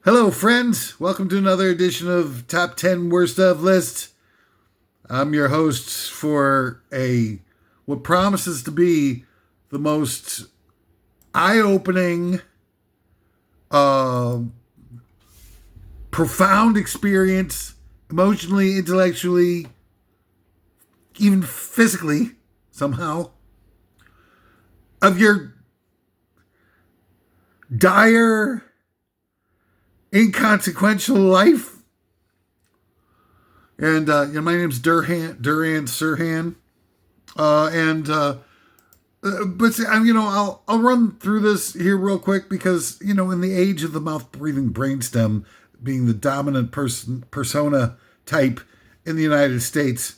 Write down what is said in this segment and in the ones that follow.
Hello, friends. Welcome to another edition of Top 10 Worst of List. I'm your host for what promises to be the most eye-opening, profound experience, emotionally, intellectually, even physically, somehow, of your dire, inconsequential life. And my name's Duran Sirhan, I'll run through this here real quick because in the age of the mouth breathing brainstem being the dominant persona type in the United States,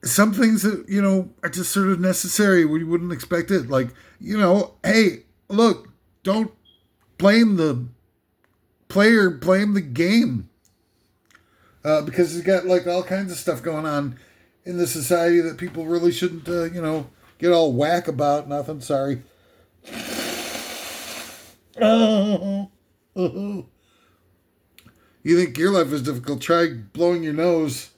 some things that are just sort of necessary where you wouldn't expect it. Like, hey, look, don't blame the player, blame the game, because it's got like all kinds of stuff going on in the society that people really shouldn't get all whack about. Nothing. Sorry. You think your life is difficult? Try blowing your nose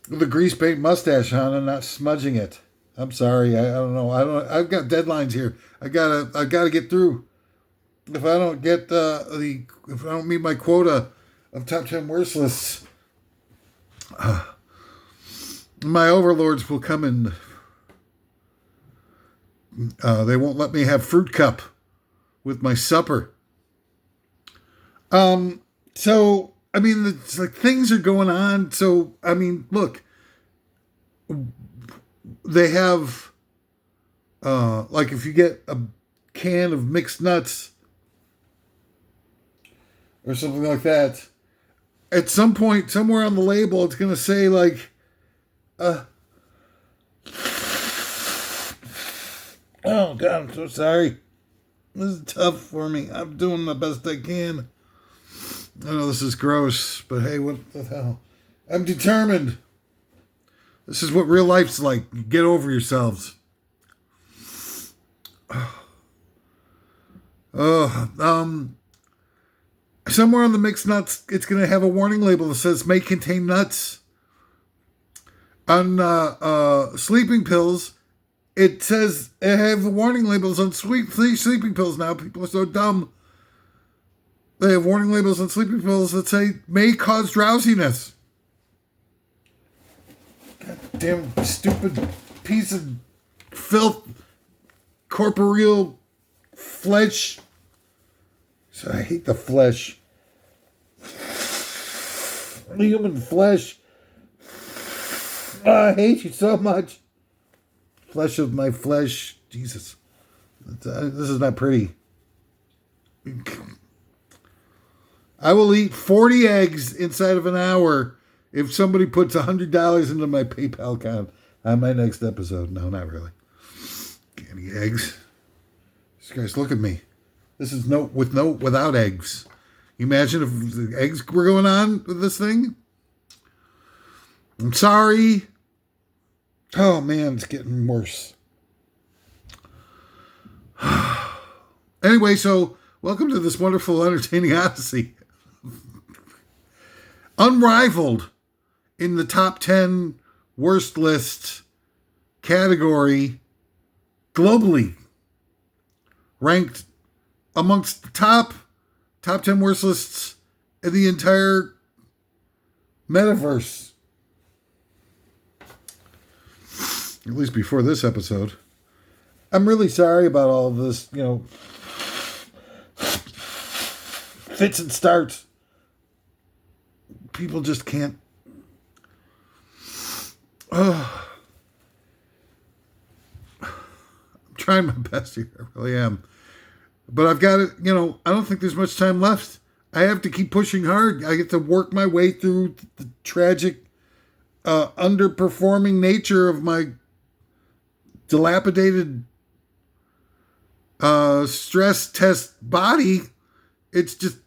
with a grease paint mustache on and not smudging it. I'm sorry. I don't know. I've got deadlines here. I gotta get through. If I don't get if I don't meet my quota of top 10 worst lists, my overlords will come and they won't let me have fruit cup with my supper. So I mean, it's like things are going on. So I mean, look, they have like if you get a can of mixed nuts or something like that, at some point, somewhere on the label, it's going to say like, oh God, I'm so sorry. This is tough for me. I'm doing the best I can. I know this is gross, but hey, what the hell? I'm determined. This is what real life's like. Get over yourselves. Somewhere on the mixed nuts, it's going to have a warning label that says may contain nuts. On sleeping pills, it says it have warning labels on sleeping pills now. People are so dumb. They have warning labels on sleeping pills that say may cause drowsiness. God damn stupid piece of filth, corporeal flesh. So I hate the flesh. Human flesh. I hate you so much. Flesh of my flesh. Jesus. This is not pretty. I will eat 40 eggs inside of an hour if somebody puts $100 into my PayPal account on my next episode. No, not really. Can't eat eggs. These guys, look at me. This is without eggs. Imagine if the eggs were going on with this thing. I'm sorry. Oh man, it's getting worse. Anyway, so welcome to this wonderful, entertaining odyssey. Unrivaled in the top 10 worst list category globally. Ranked amongst the top 10 worst lists in the entire metaverse. At least before this episode. I'm really sorry about all of this, fits and starts. People just can't. I'm trying my best here. I really am. But I've got it, I don't think there's much time left. I have to keep pushing hard. I get to work my way through the tragic, underperforming nature of my dilapidated, stress test body. It's just,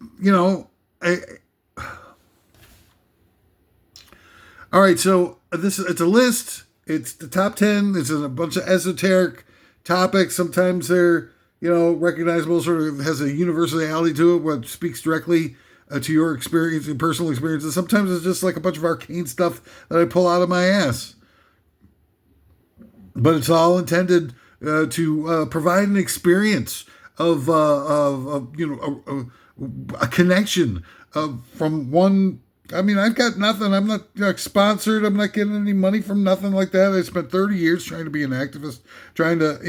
all right, so it's a list. It's the top 10. It's a bunch of esoteric topics. Sometimes they're recognizable, sort of has a universality to it, what speaks directly to your experience and personal experiences. Sometimes it's just like a bunch of arcane stuff that I pull out of my ass. But it's all intended to provide an experience of a connection from one. I mean, I've got nothing. I'm not sponsored. I'm not getting any money from nothing like that. I spent 30 years trying to be an activist, trying to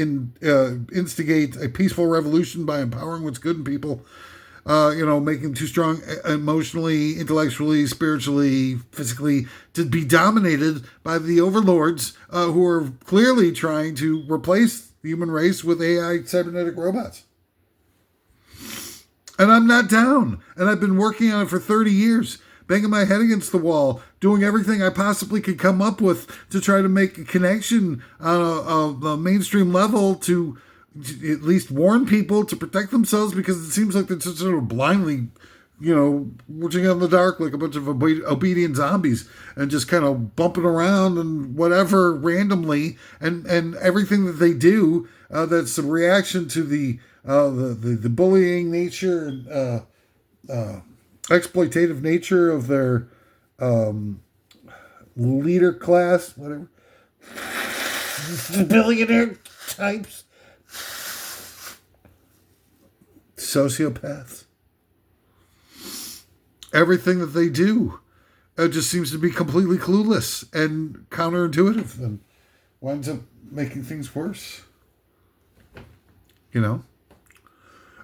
instigate a peaceful revolution by empowering what's good in people. Making them too strong emotionally, intellectually, spiritually, physically, to be dominated by the overlords who are clearly trying to replace the human race with AI cybernetic robots. And I'm not down. And I've been working on it for 30 years, banging my head against the wall, doing everything I possibly could come up with to try to make a connection on a mainstream level to at least warn people to protect themselves, because it seems like they're just sort of blindly, watching out in the dark like a bunch of obedient zombies and just kind of bumping around and whatever randomly, and everything that they do that's a reaction to the bullying nature and exploitative nature of their leader class, whatever, billionaire types. Sociopaths. Everything that they do just seems to be completely clueless and counterintuitive, and winds up making things worse.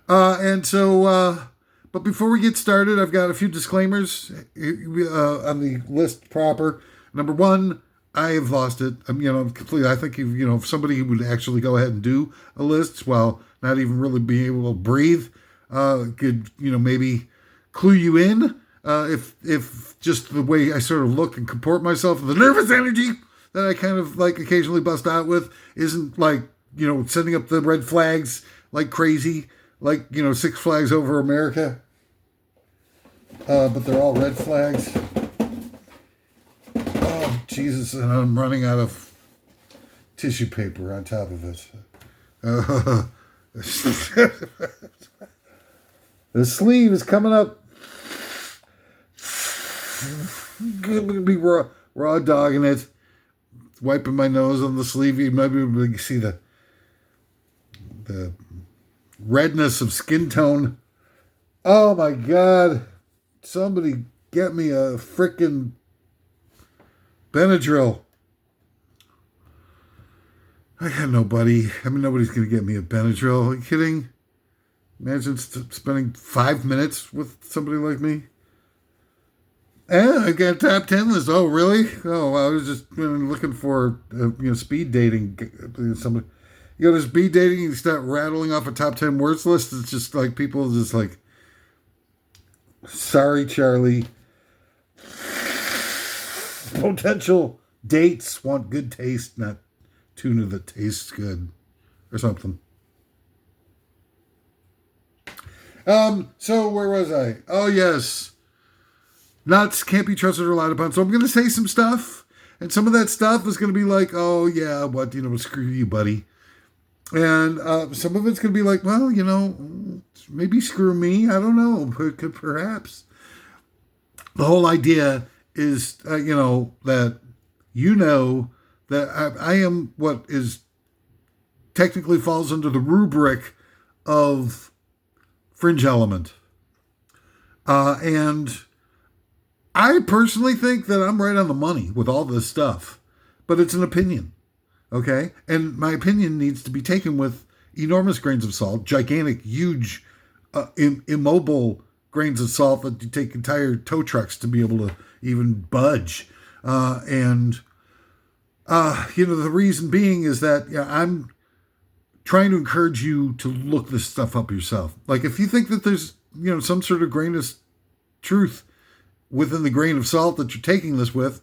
And so, but before we get started, I've got a few disclaimers on the list proper. Number one, I have lost it. I'm completely. I think if somebody would actually go ahead and do a list while not even really being able to breathe, could maybe clue you in. If just the way I sort of look and comport myself, the nervous energy that I kind of like occasionally bust out with isn't like sending up the red flags like crazy, like Six Flags Over America. But they're all red flags. Oh, Jesus, and I'm running out of tissue paper on top of it. The sleeve is coming up. I'm going to be raw dogging it. Wiping my nose on the sleeve. You might be able to see the redness of skin tone. Oh my God. Somebody get me a frickin' Benadryl. I got nobody. Nobody's going to get me a Benadryl. Are you kidding? Imagine spending 5 minutes with somebody like me. I got a top 10 list. Oh, really? Oh, I was just looking for, speed dating. Somebody, you go to speed dating and you start rattling off a top 10 words list. It's just like people just like, sorry, Charlie. Potential dates want good taste, not tuna that tastes good or something. So where was I? Oh, yes. Nuts can't be trusted or relied upon. So I'm going to say some stuff, and some of that stuff is going to be like, oh, yeah, what, screw you, buddy. And some of it's going to be like, well, maybe screw me. I don't know. Perhaps. The whole idea is, that that I am what is technically falls under the rubric of fringe element. And I personally think that I'm right on the money with all this stuff, but it's an opinion, okay? And my opinion needs to be taken with enormous grains of salt, gigantic, huge, immobile grains of salt that you take entire tow trucks to be able to even budge. The reason being is that I'm trying to encourage you to look this stuff up yourself. Like if you think that there's, some sort of grain of truth within the grain of salt that you're taking this with,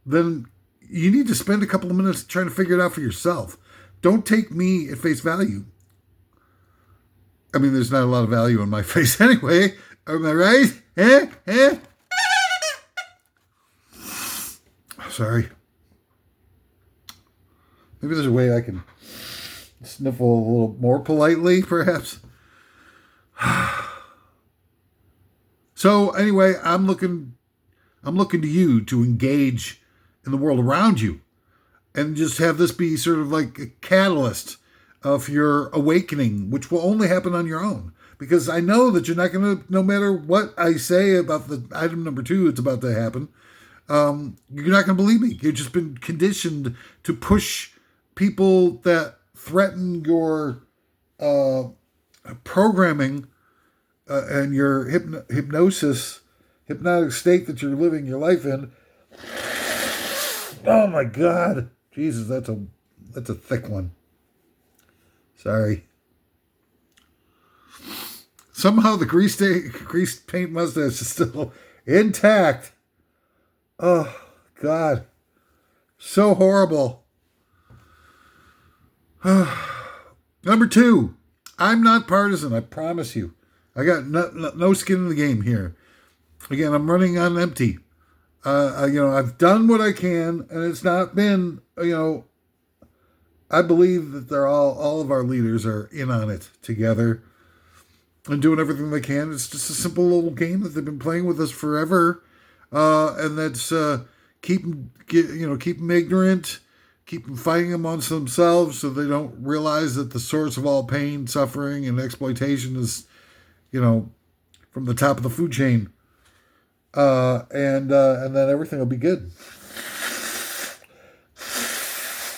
then you need to spend a couple of minutes trying to figure it out for yourself. Don't take me at face value. There's not a lot of value in my face anyway. Am I right? Sorry. Maybe there's a way I can sniffle a little more politely, perhaps. So anyway, I'm looking to you to engage in the world around you and just have this be sort of like a catalyst of your awakening, which will only happen on your own. Because I know that you're not going to, no matter what I say about the item number 2, it's about to happen, you're not going to believe me. You've just been conditioned to push people that threaten your programming and your hypnotic state that you're living your life in. Oh my God. Jesus, that's a thick one. Sorry. Somehow the grease paint mustache is still intact. Oh, God. So horrible. Number 2, I'm not partisan, I promise you. I got no skin in the game here. Again, I'm running on empty. I've done what I can, and it's not been, I believe that they're all of our leaders are in on it together and doing everything they can. It's just a simple little game that they've been playing with us forever. And that's keep them ignorant, keep them fighting amongst themselves so they don't realize that the source of all pain, suffering, and exploitation is, from the top of the food chain. And then everything will be good.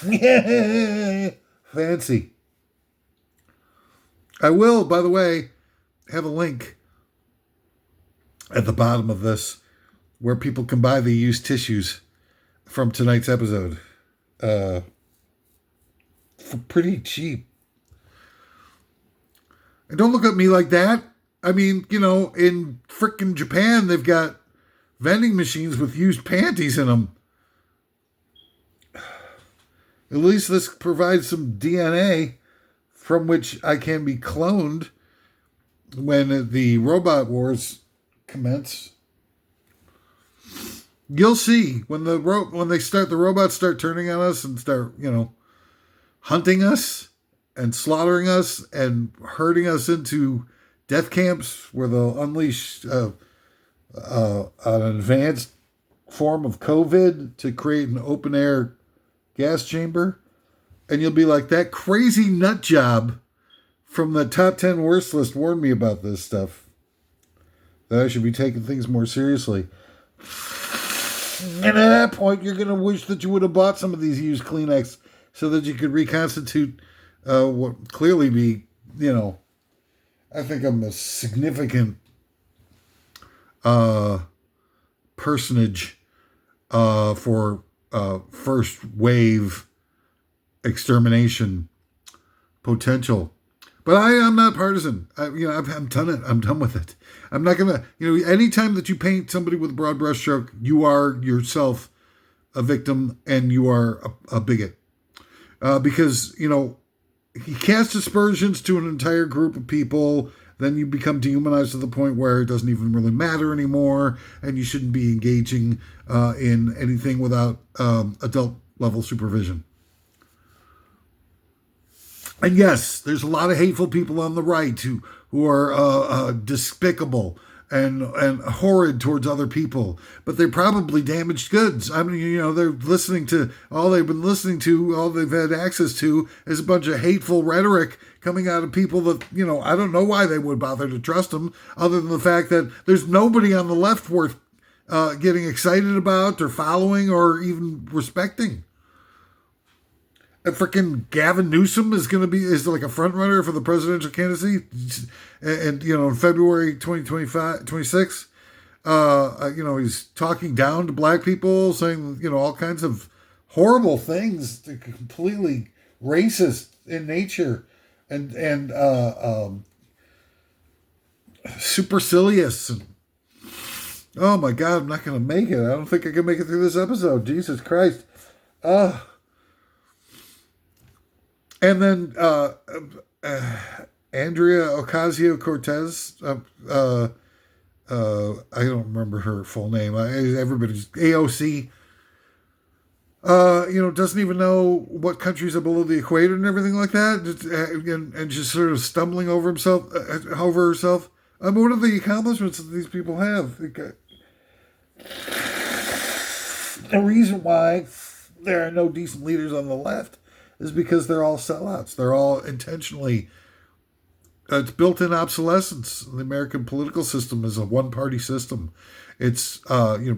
Yeah, fancy. I will, by the way, have a link at the bottom of this where people can buy the used tissues from tonight's episode for pretty cheap. And don't look at me like that. I mean, in frickin' Japan, they've got vending machines with used panties in them. At least this provides some DNA from which I can be cloned when the robot wars commence. You'll see when the robots start turning on us and start, hunting us and slaughtering us and herding us into death camps where they'll unleash an advanced form of COVID to create an open air gas chamber. And you'll be like, that crazy nut job from the top 10 worst list warned me about this stuff. That I should be taking things more seriously. And at that point, you're going to wish that you would have bought some of these used Kleenex so that you could reconstitute what clearly be, I think I'm a significant personage for first wave extermination potential. But I am not partisan. I'm done it. I'm done with it. I'm not going to, anytime that you paint somebody with a broad brushstroke, you are yourself a victim and you are a bigot. Because, you cast aspersions to an entire group of people, then you become dehumanized to the point where it doesn't even really matter anymore, and you shouldn't be engaging in anything without adult level supervision. And yes, there's a lot of hateful people on the right who are despicable and horrid towards other people, but they're probably damaged goods. I mean, they're listening to all they've had access to is a bunch of hateful rhetoric coming out of people that, I don't know why they would bother to trust them, other than the fact that there's nobody on the left worth getting excited about or following or even respecting. Freaking Gavin Newsom is like a front runner for the presidential candidacy, and in February 2026, he's talking down to black people, saying all kinds of horrible things, completely racist in nature, and supercilious. And, oh my God, I'm not gonna make it. I don't think I can make it through this episode. Jesus Christ. And then Andrea Ocasio-Cortez, I don't remember her full name. Everybody's AOC. Doesn't even know what countries are below the equator and everything like that, and just sort of stumbling over herself. I mean, what are the accomplishments that these people have? The reason why there are no decent leaders on the left is because they're all sellouts. They're all intentionally. It's built-in obsolescence. The American political system is a one-party system. It's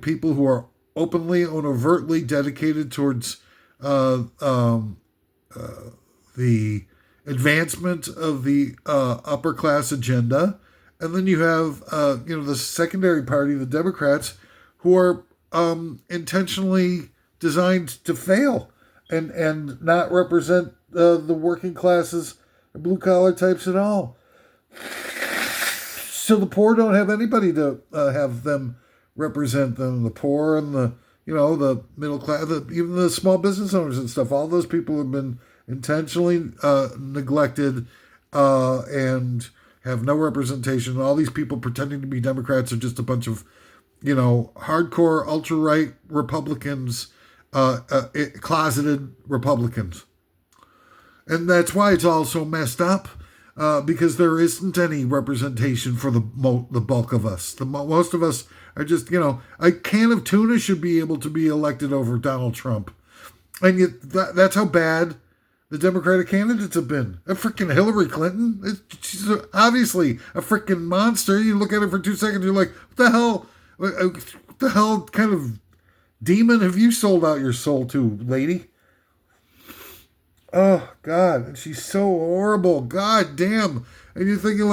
people who are openly and overtly dedicated towards the advancement of the upper class agenda, and then you have the secondary party, the Democrats, who are intentionally designed to fail and not represent the working classes, blue collar types at all. So the poor don't have anybody to have them represent them. The poor and the middle class, even the small business owners and stuff. All those people have been intentionally neglected and have no representation. All these people pretending to be Democrats are just a bunch of hardcore ultra right Republicans, closeted Republicans, and that's why it's all so messed up. Because there isn't any representation for the bulk of us. Most of us are just, a can of tuna should be able to be elected over Donald Trump. And yet that's how bad the Democratic candidates have been. A freaking Hillary Clinton, she's obviously a freaking monster. You look at her for 2 seconds, you're like, what the hell kind of demon have you sold out your soul to, lady? Oh, God. And she's so horrible. God damn. And you're thinking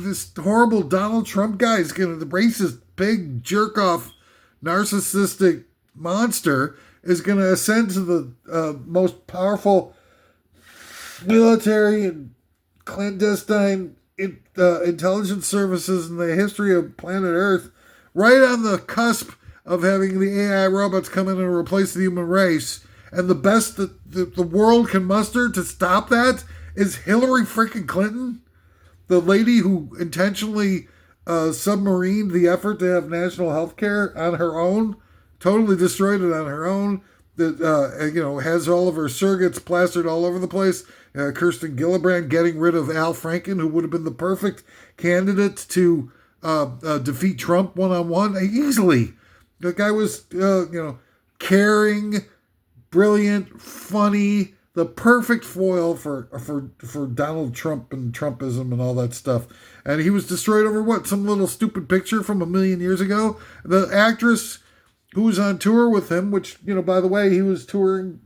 this horrible Donald Trump guy is going to, the racist, big, jerk-off, narcissistic monster is going to ascend to the most powerful military and clandestine intelligence services in the history of planet Earth, right on the cusp of having the AI robots come in and replace the human race. And the best that the world can muster to stop that is Hillary freaking Clinton, the lady who intentionally submarined the effort to have national health care on her own, totally destroyed it on her own, that has all of her surrogates plastered all over the place. Kirsten Gillibrand getting rid of Al Franken, who would have been the perfect candidate to defeat Trump one-on-one easily. The guy was, caring, brilliant, funny, the perfect foil for Donald Trump and Trumpism and all that stuff. And he was destroyed over some little stupid picture from 1,000,000 years ago. The actress who was on tour with him, which, by the way, he was touring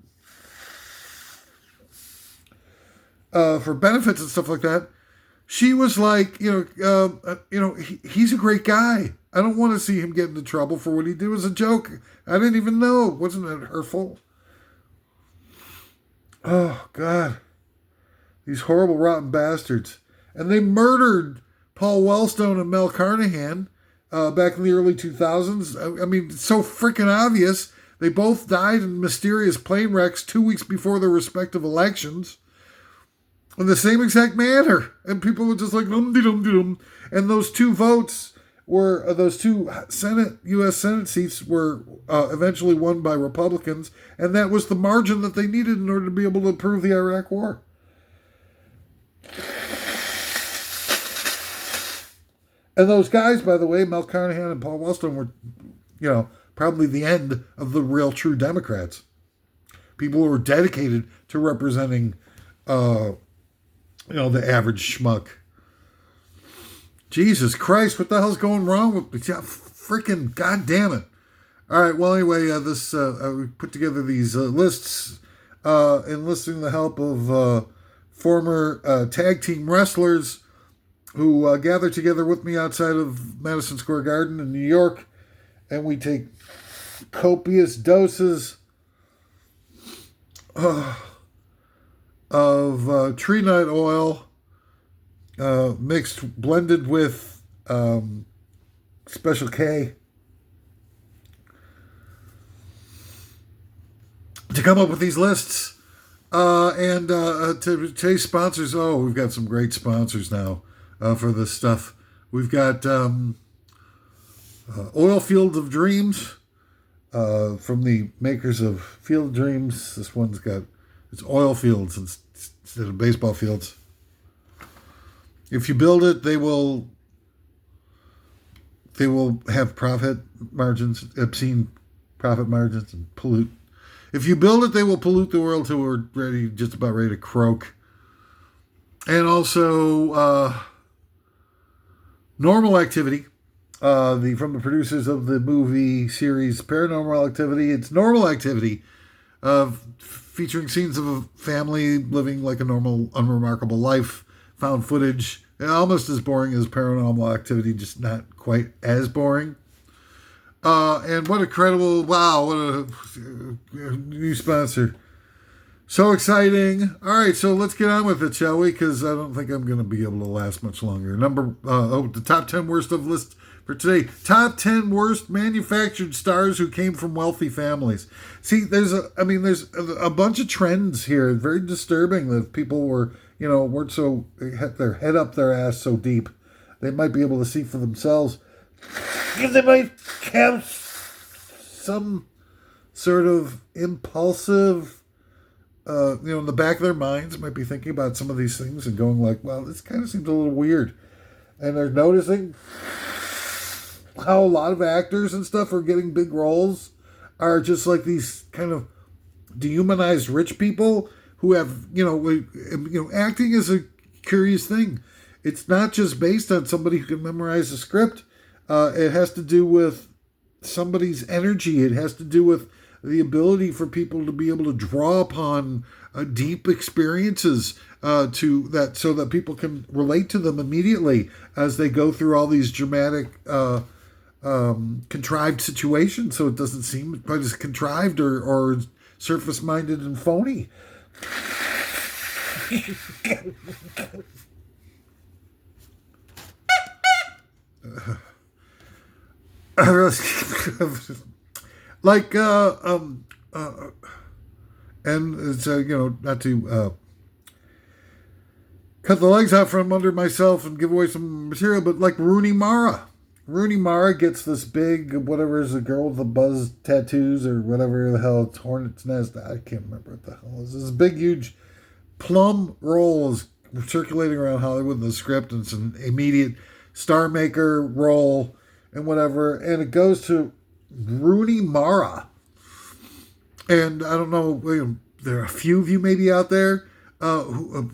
for benefits and stuff like that. She was like, he's a great guy. I don't want to see him get into trouble for what he did as a joke. I didn't even know. Wasn't it hurtful? Oh, God. These horrible, rotten bastards. And they murdered Paul Wellstone and Mel Carnahan back in the early 2000s. I mean, it's so freaking obvious. They both died in mysterious plane wrecks 2 weeks before their respective elections in the same exact manner. And people were just like, dum-de-dum-de-dum. And those two votes were, those two U.S. Senate seats were eventually won by Republicans, and that was the margin that they needed in order to be able to approve the Iraq War. And those guys, by the way, Mel Carnahan and Paul Wellstone, were, probably the end of the real true Democrats. People who were dedicated to representing, the average schmuck. Jesus Christ, what the hell's going wrong with freaking goddamn it. All right, well, anyway, we put together these lists enlisting the help of former tag team wrestlers who gathered together with me outside of Madison Square Garden in New York, and we take copious doses of tree nut oil, blended with Special K, to come up with these lists. And to today's sponsors, we've got some great sponsors now for this stuff. We've got Oil Field of Dreams, from the makers of Field of Dreams. This one's got it's oil fields instead of baseball fields. If you build it, they will have profit margins, obscene profit margins, and pollute. If you build it, they will pollute the world till we're just about ready to croak. And also, Normal Activity, from the producers of the movie series Paranormal Activity. It's Normal Activity, featuring scenes of a family living like a normal, unremarkable life. Found footage, almost as boring as Paranormal Activity, just not quite as boring. And what a credible, wow, what a new sponsor. So exciting. All right, so let's get on with it, shall we? Because I don't think I'm going to be able to last much longer. The top 10 worst of list for today. Top 10 worst manufactured stars who came from wealthy families. See, there's a bunch of trends here. Very disturbing that people weren't so, had their head up their ass so deep. They might be able to see for themselves. They might have some sort of impulsive, in the back of their minds, might be thinking about some of these things and going like, well, this kind of seems a little weird. And they're noticing how a lot of actors and stuff are getting big roles are just like these kind of dehumanized rich people who have, acting is a curious thing. It's not just based on somebody who can memorize a script. It has to do with somebody's energy. It has to do with the ability for people to be able to draw upon deep experiences so that people can relate to them immediately as they go through all these dramatic, contrived situations. So it doesn't seem quite as contrived or surface-minded and phony. Like and it's not to cut the legs out from under myself and give away some material, but like Rooney Mara gets this big, whatever is the girl with the buzz tattoos or whatever the hell, it's Hornet's Nest, I can't remember what the hell is this big huge plum roll is circulating around Hollywood in the script, and it's an immediate star maker role and whatever, and it goes to Rooney Mara. And I don't know, there are a few of you maybe out there who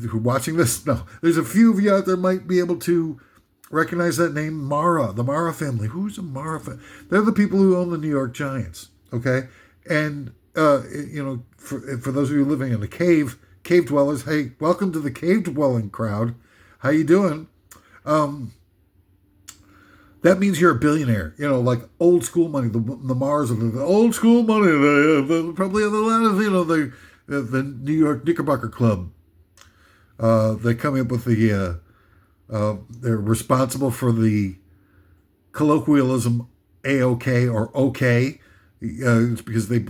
are watching this. No, there's a few of you out there might be able to recognize that name, Mara, the Mara family. Who's a Mara family? They're the people who own the New York Giants, okay? And, for those of you living in a cave dwellers, hey, welcome to the cave dwelling crowd. How you doing? That means you're a billionaire, like old school money. The Mars of the old school money. They probably have a lot of, the New York Knickerbocker Club. They come up with they're responsible for the colloquialism A-OK or OK. It's because they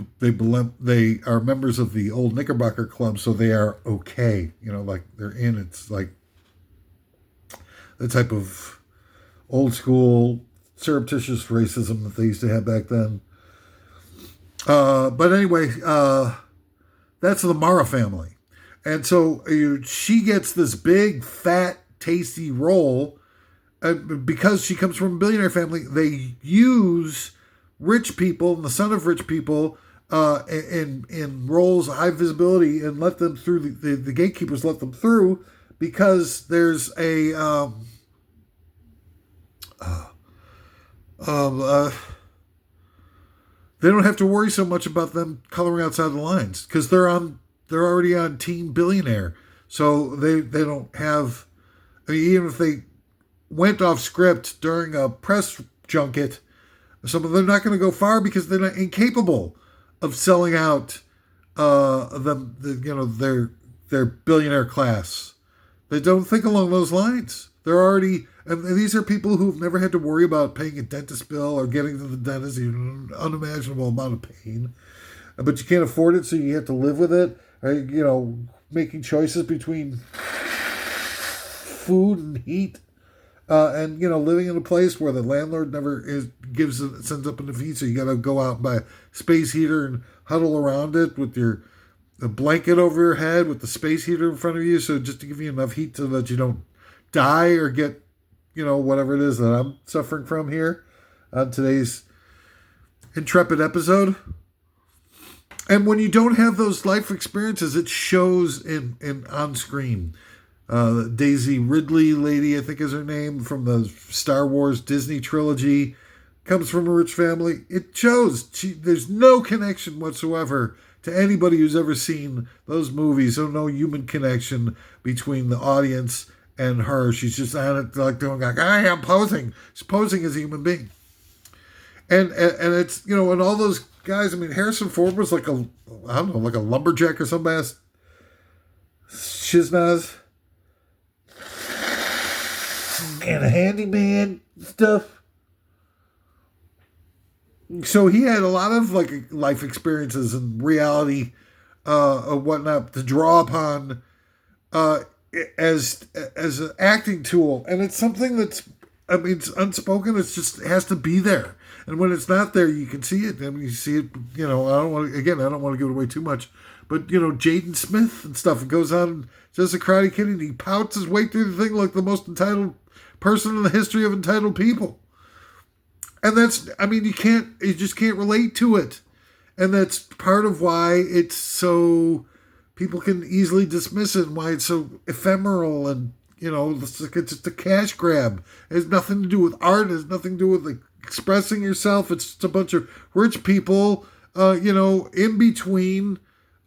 are members of the old Knickerbocker Club, so they are okay. Like they're in. It's like the type of old school surreptitious racism that they used to have back then. But anyway, that's the Mara family. And so she gets this big, fat, tasty role. Because she comes from a billionaire family, they use rich people and the son of rich people in roles of high visibility and let them through. The gatekeepers let them through because there's a... they don't have to worry so much about them coloring outside the lines because they're already on Team Billionaire, so they don't have. Even if they went off script during a press junket, some of them are not going to go far because they're not incapable of selling out their billionaire class. They don't think along those lines. They're already. And these are people who've never had to worry about paying a dentist bill or getting to the dentist in an unimaginable amount of pain. But you can't afford it, so you have to live with it. Or, making choices between food and heat and living in a place where the landlord never sends up an heat, so you got to go out and buy a space heater and huddle around it with a blanket over your head with the space heater in front of you, so just to give you enough heat so that you don't die or get whatever it is that I'm suffering from here on today's intrepid episode. And when you don't have those life experiences, it shows in on screen. Daisy Ridley lady, I think is her name, from the Star Wars Disney trilogy, comes from a rich family. It shows. There's no connection whatsoever to anybody who's ever seen those movies. So no human connection between the audience and her. She's just on it like doing like, I am posing. She's posing as a human being. And it's, and all those guys, I mean, Harrison Ford was like a lumberjack or some ass shiznaz. And a handyman stuff. So he had a lot of like life experiences and reality or whatnot to draw upon as an acting tool. And it's something it's unspoken. It has to be there. And when it's not there, you can see it. And you see it, I don't want to give it away too much. But, Jaden Smith and stuff, it goes on, says a Karate Kid, and he pouts his way through the thing like the most entitled person in the history of entitled people. And you just can't relate to it. And that's part of why it's so, people can easily dismiss it and why it's so ephemeral and, it's just a cash grab. It has nothing to do with art. It has nothing to do with like expressing yourself. It's just a bunch of rich people, in between,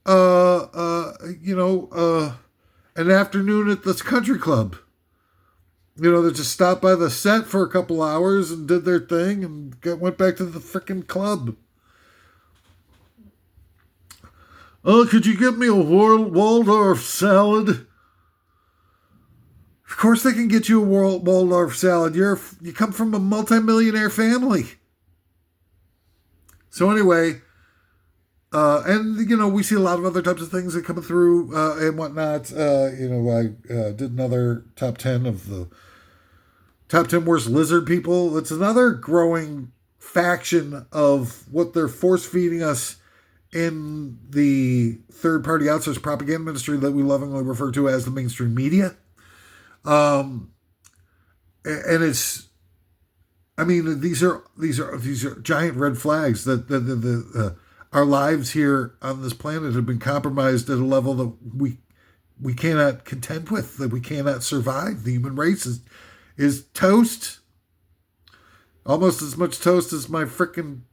an afternoon at this country club. They just stopped by the set for a couple hours and did their thing and went back to the freaking club. Oh, could you get me a Waldorf salad? Of course they can get you a Waldorf salad. You come from a multimillionaire family. So anyway, and we see a lot of other types of things that come through and whatnot. I did another top 10 of the top 10 worst lizard people. It's another growing faction of what they're force feeding us in the third-party outsourced propaganda industry that we lovingly refer to as the mainstream media. And it's, these are giant red flags that our lives here on this planet have been compromised at a level that we cannot contend with, that we cannot survive. The human race is toast. Almost as much toast as my frickin'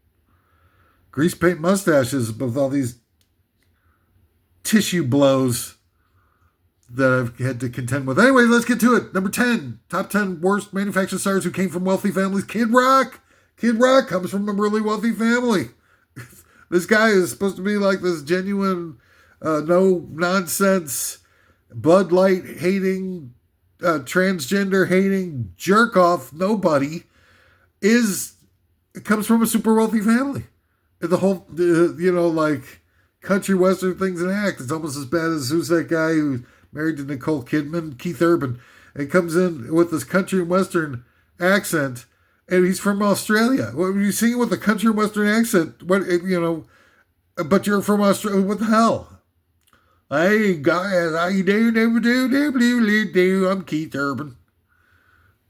grease paint mustaches with all these tissue blows that I've had to contend with. Anyway, let's get to it. Number 10, top 10 worst manufactured stars who came from wealthy families. Kid Rock. Kid Rock comes from a really wealthy family. This guy is supposed to be like this genuine, no nonsense, Bud Light hating, transgender hating jerk off. Nobody comes from a super wealthy family. The whole, like country western things and act. It's almost as bad as who's that guy who's married to Nicole Kidman, Keith Urban, and comes in with this country and western accent. And he's from Australia. Well, you sing with a country and western accent, but you're from Australia. What the hell? Hey, guys, how you do? I'm Keith Urban.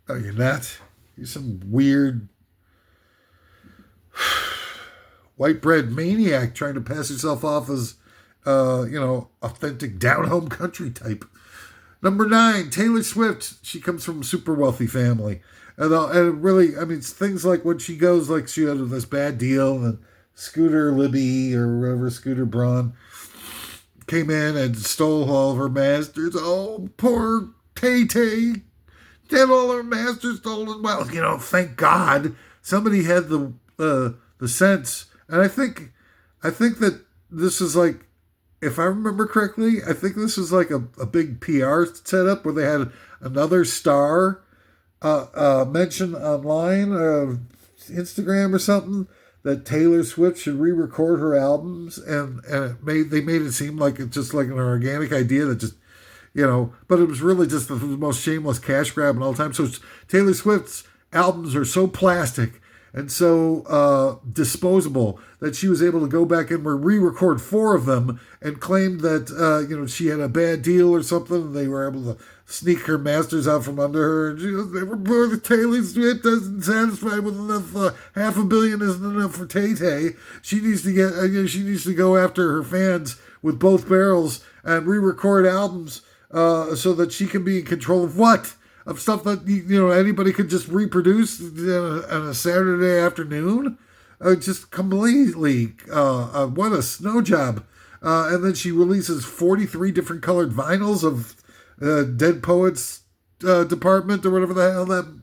Oh, you're not? You're some weird white bread maniac trying to pass yourself off as, authentic down-home country type. Number 9, Taylor Swift. She comes from a super wealthy family. And really, it's things like when she goes, like she had this bad deal, and Scooter Libby or whatever, Scooter Braun, came in and stole all of her masters. Oh, poor Tay-Tay. Had all her masters stolen. Well, thank God somebody had the sense. And I think that this is like, if I remember correctly, I think this was like a big PR setup where they had another star mention online, Instagram or something, that Taylor Swift should re-record her albums, and they made it seem like it's just like an organic idea that just, but it was really just the most shameless cash grab in all time. So Taylor Swift's albums are so plastic and so disposable that she was able to go back and re-record 4 of them and claimed that she had a bad deal or something, and they were able to sneak her masters out from under her. And she goes, "Poor Taylor Swift doesn't satisfy with enough. $500 million isn't enough for Tay Tay. She needs to get. She needs to go after her fans with both barrels and re-record albums so that she can be in control of what." Of stuff that anybody could just reproduce on a Saturday afternoon, just completely what a snow job. And then she releases 43 different colored vinyls of Dead Poets Department or whatever the hell that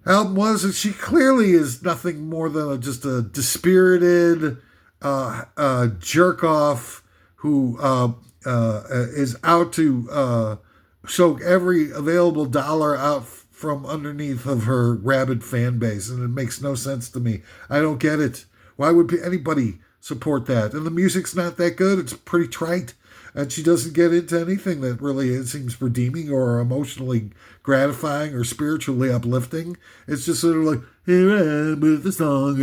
album was. And she clearly is nothing more than just a dispirited jerk off who is out to soak every available dollar out from underneath of her rabid fan base, and it makes no sense to me. I don't get it. Why would anybody support that? And the music's not that good. It's pretty trite, and she doesn't get into anything that really seems redeeming or emotionally gratifying or spiritually uplifting. It's just sort of like, here I am with the song,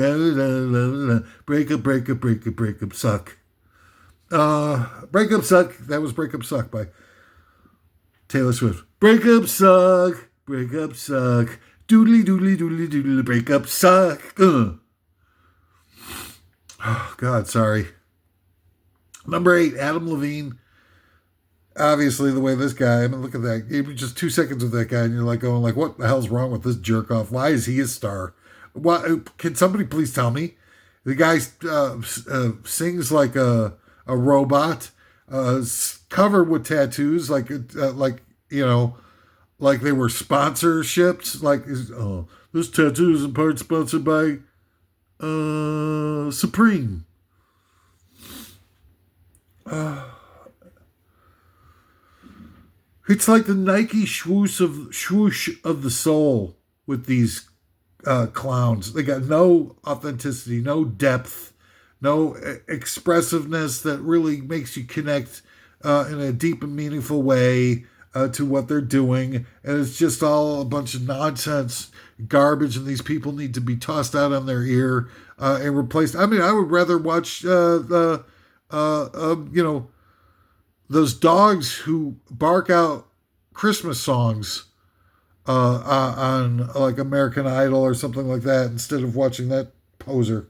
break up, break up, break up, break up, suck. Break Up Suck. That was Break Up Suck by Taylor Swift. Break up suck, break up suck, doodly doodly doodly doodly, break up suck. Oh, God, sorry. Number 8, Adam Levine. Obviously, the way this guy, look at that. Even just 2 seconds with that guy, and you're like going, what the hell's wrong with this jerk off? Why is he a star? Why, can somebody please tell me? The guy sings like a robot. Covered with tattoos, like they were sponsorships. This tattoo is in part sponsored by Supreme. It's like the Nike swoosh of the soul with these clowns. They got no authenticity, no depth, no expressiveness that really makes you connect in a deep and meaningful way to what they're doing. And it's just all a bunch of nonsense, garbage, and these people need to be tossed out on their ear and replaced. I would rather watch those dogs who bark out Christmas songs on like American Idol or something like that instead of watching that poser.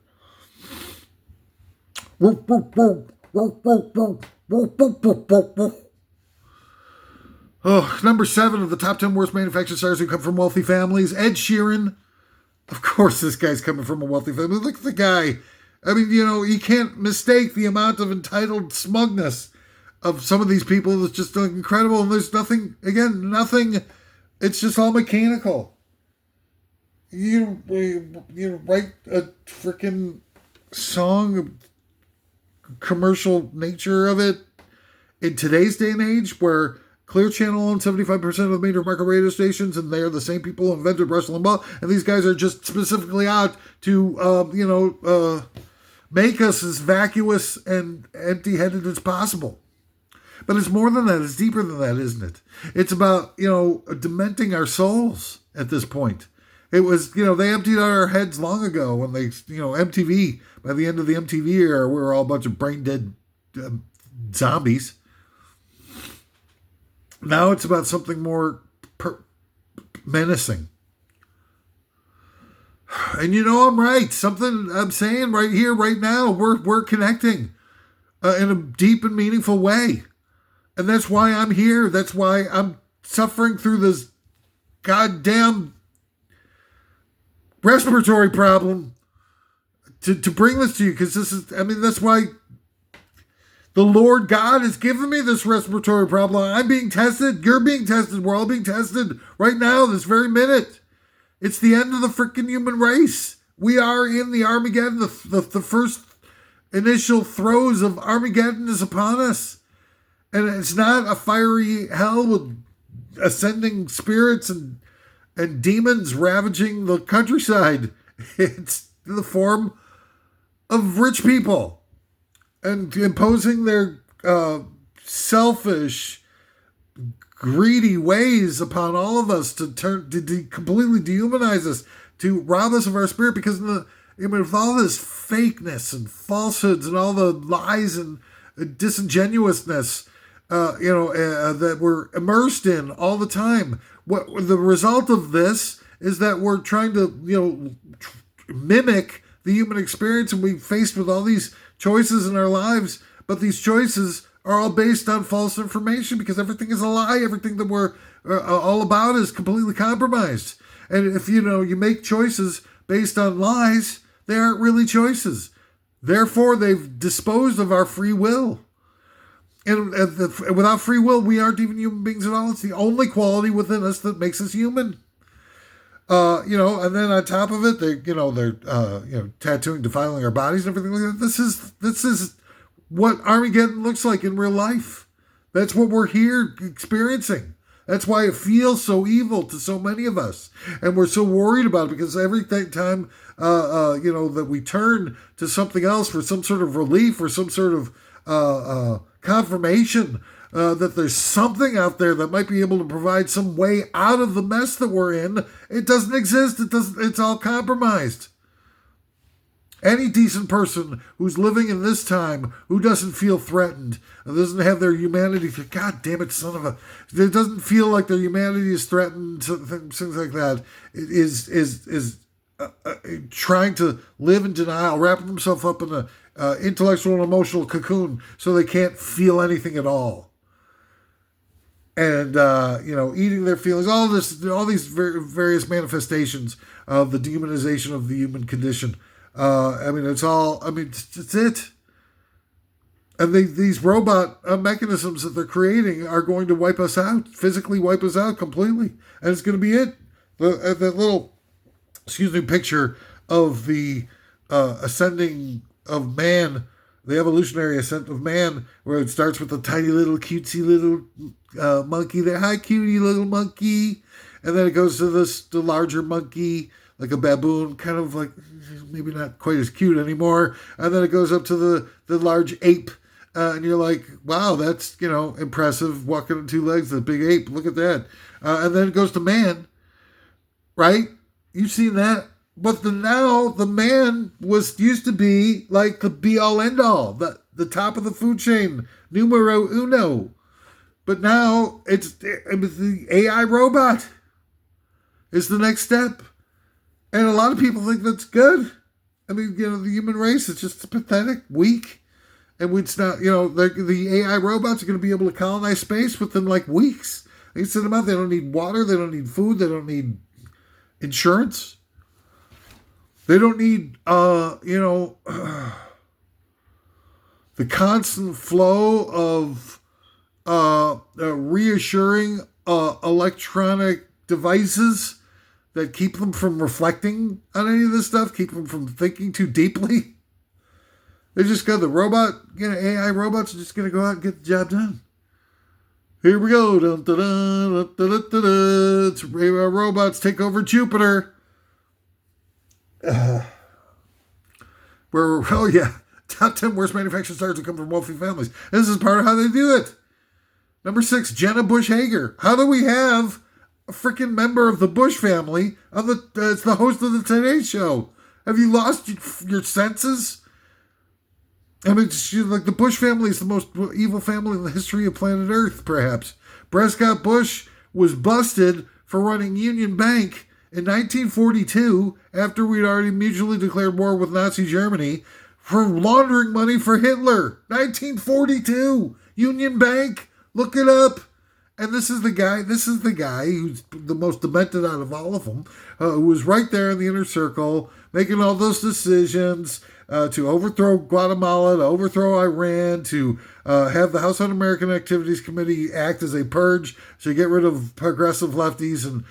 Oh, number 7 of the top 10 worst manufactured stars who come from wealthy families. Ed Sheeran. Of course, this guy's coming from a wealthy family. Look at the guy. You can't mistake the amount of entitled smugness of some of these people. It's just incredible. And there's nothing. It's just all mechanical. You write a freaking song, commercial nature of it in today's day and age where Clear Channel owns 75% of the major market radio stations, and they're the same people who invented Rush Limbaugh, and these guys are just specifically out to make us as vacuous and empty-headed as possible. But it's more than that. It's deeper than that, isn't it? It's about dementing our souls at this point. It was, they emptied out our heads long ago when they, MTV, by the end of the MTV era, we were all a bunch of brain-dead zombies. Now it's about something more menacing. And I'm right. Something I'm saying right here, right now, we're connecting in a deep and meaningful way. And that's why I'm here. That's why I'm suffering through this goddamn respiratory problem to bring this to you, because this is, that's why the Lord God has given me this respiratory problem. I'm being tested. You're being tested. We're all being tested right now, this very minute. It's the end of the freaking human race. We are in the Armageddon. The first initial throes of Armageddon is upon us. And it's not a fiery hell with ascending spirits and demons ravaging the countryside. It's in the form of rich people and imposing their selfish, greedy ways upon all of us to completely dehumanize us, to rob us of our spirit, because with all this fakeness and falsehoods and all the lies and disingenuousness, that we're immersed in all the time. What the result of this is that we're trying to, mimic the human experience, and we're faced with all these choices in our lives, but these choices are all based on false information, because everything is a lie. Everything that we're all about is completely compromised. And if, you make choices based on lies, they aren't really choices. Therefore, they've disposed of our free will. And without free will, we aren't even human beings at all. It's the only quality within us that makes us human. And then on top of it, they're tattooing, defiling our bodies and everything like that. This is what Armageddon looks like in real life. That's what we're here experiencing. That's why it feels so evil to so many of us. And we're so worried about it, because every time, that we turn to something else for some sort of relief or some sort of confirmation that there's something out there that might be able to provide some way out of the mess that we're in, it doesn't exist. It's all compromised. Any decent person who's living in this time, who doesn't feel threatened, doesn't have their humanity, God damn it, it doesn't feel like their humanity is threatened, things like that, is trying to live in denial, wrapping themselves up in a intellectual and emotional cocoon so they can't feel anything at all. And, eating their feelings, all these various manifestations of the dehumanization of the human condition. It's it. And these robot mechanisms that they're creating are going to wipe us out, physically wipe us out completely. And it's going to be it. That little, picture of the ascending of man, the evolutionary ascent of man, where it starts with a tiny little cutesy little monkey there. Hi, cutie little monkey. And then it goes to the larger monkey, like a baboon, kind of like maybe not quite as cute anymore. And then it goes up to the large ape. And you're like, wow, that's, impressive. Walking on two legs, the big ape. Look at that. And then it goes to man, right? You've seen that. But now the man used to be like the be-all, end-all, the top of the food chain, numero uno. But now it's the AI robot is the next step. And a lot of people think that's good. The human race is just pathetic, weak. And it's not, the AI robots are going to be able to colonize space within like weeks. They send them out. They don't need water. They don't need food. They don't need insurance. They don't need, the constant flow of reassuring electronic devices that keep them from reflecting on any of this stuff, keep them from thinking too deeply. They just got the robot, AI robots are just going to go out and get the job done. Here we go. Dun, dun, dun, dun, dun, dun, dun. It's robots take over Jupiter. Top 10 worst manufacturing starts that come from wealthy families. This is part of how they do it. Number 6, Jenna Bush Hager. How do we have a freaking member of the Bush family on it's the host of the Today Show? Have you lost your senses? The Bush family is the most evil family in the history of planet Earth, perhaps. Prescott Bush was busted for running Union Bank in 1942, after we'd already mutually declared war with Nazi Germany, for laundering money for Hitler. 1942, Union Bank. Look it up. And this is the guy who's the most demented out of all of them, who was right there in the inner circle, making all those decisions to overthrow Guatemala, to overthrow Iran, to have the House Un-American Activities Committee act as a purge to get rid of progressive lefties and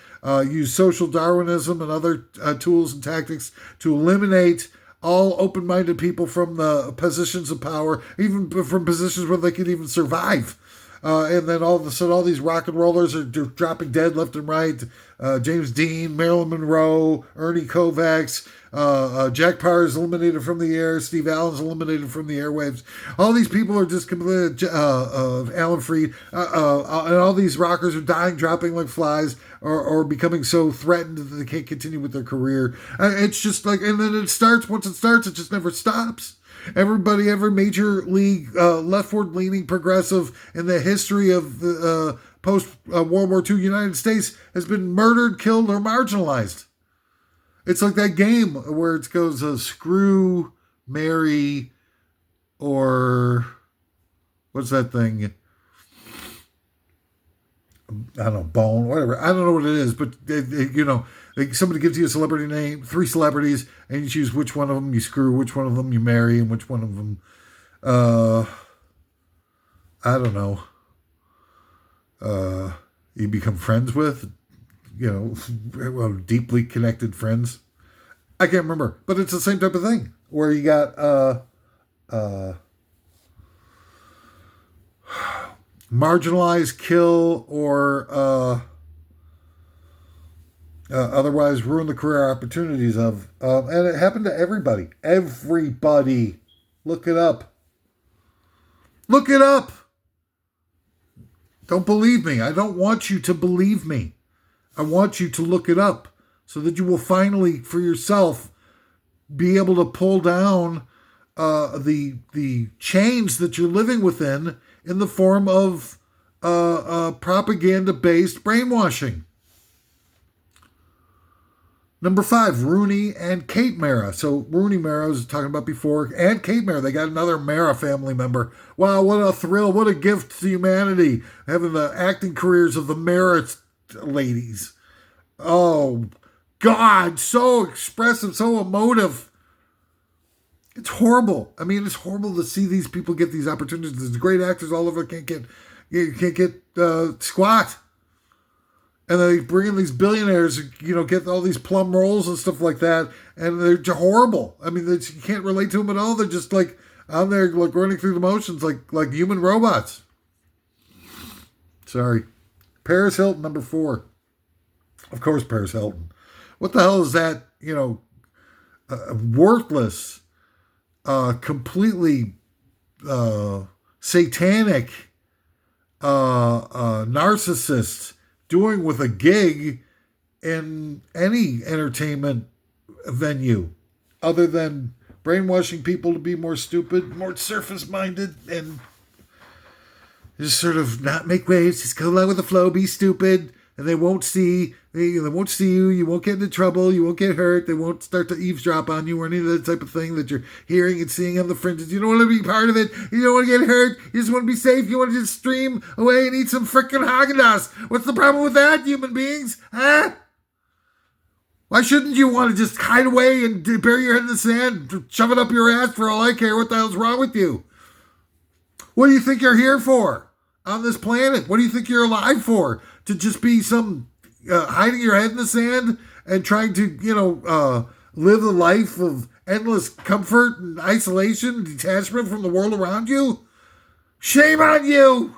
use social Darwinism and other tools and tactics to eliminate all open-minded people from the positions of power, even from positions where they could even survive. And then all of a sudden, all these rock and rollers are dropping dead left and right. James Dean, Marilyn Monroe, Ernie Kovacs, Jack Parr is eliminated from the air. Steve Allen's eliminated from the airwaves. All these people are just completely, Alan Freed, and all these rockers are dying, dropping like flies, or becoming so threatened that they can't continue with their career. It's just like, and then once it starts, it just never stops. Every major league leftward leaning progressive in the history of the post World War II United States has been murdered, killed, or marginalized. It's like that game where it goes screw, marry, or what's that thing? I don't know, bone, whatever. I don't know what it is, but somebody gives you a celebrity name, 3 celebrities, and you choose which one of them you screw, which one of them you marry, and which one of them, I don't know, you become friends with, deeply connected friends. I can't remember, but it's the same type of thing where you got, marginalize, kill, or otherwise ruin the career opportunities of. And it happened to everybody. Everybody. Look it up. Look it up. Don't believe me. I don't want you to believe me. I want you to look it up so that you will finally, for yourself, be able to pull down the chains that you're living within in the form of propaganda-based brainwashing. Number 5, Rooney and Kate Mara. So Rooney Mara, I was talking about before, and Kate Mara. They got another Mara family member. Wow, what a thrill. What a gift to humanity, having the acting careers of the Mara ladies. Oh, God, so expressive, so emotive. It's horrible. I mean, it's horrible to see these people get these opportunities. There's great actors all over, can't get squat. And they bring in these billionaires, get all these plum rolls and stuff like that. And they're horrible. I mean, you can't relate to them at all. They're just like on there, like running through the motions, like human robots. Sorry. Paris Hilton, number 4. Of course, Paris Hilton. What the hell is that, worthless, completely satanic narcissist doing with a gig in any entertainment venue other than brainwashing people to be more stupid, more surface-minded, and just sort of not make waves, just go along with the flow, be stupid, and they won't see you, you won't get into trouble, you won't get hurt, they won't start to eavesdrop on you or any of that type of thing that you're hearing and seeing on the fringes. You don't want to be part of it, you don't want to get hurt, you just want to be safe, you want to just stream away and eat some frickin' Haagen-Dazs. What's the problem with that, human beings? Huh? Why shouldn't you want to just hide away and bury your head in the sand, shove it up your ass for all I care? What the hell's wrong with you? What do you think you're here for on this planet? What do you think you're alive for? To just be some hiding your head in the sand and trying to, live a life of endless comfort and isolation and detachment from the world around you? Shame on you!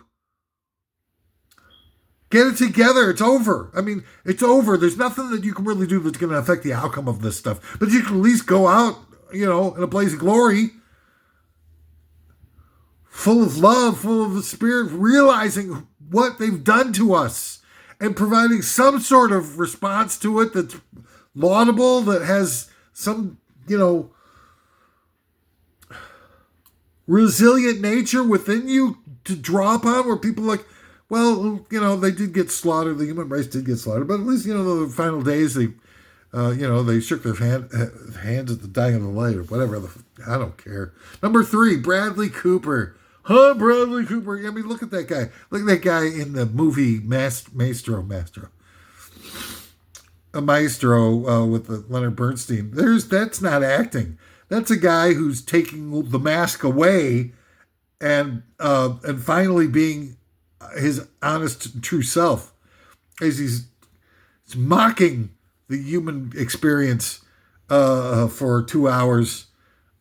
Get it together. It's over. I mean, it's over. There's nothing that you can really do that's going to affect the outcome of this stuff. But you can at least go out, in a blaze of glory, full of love, full of the spirit, realizing what they've done to us and providing some sort of response to it that's laudable, that has some, resilient nature within you to draw upon, where people are like, well, they did get slaughtered. The human race did get slaughtered, but at least, the final days, they shook their hands at the dying of the light or whatever. I don't care. Number 3, Bradley Cooper. Bradley Cooper. I mean, look at that guy. Look at that guy in the movie Maestro. A Maestro with the Leonard Bernstein. That's not acting. That's a guy who's taking the mask away and finally being his honest, true self, as he's mocking the human experience for 2 hours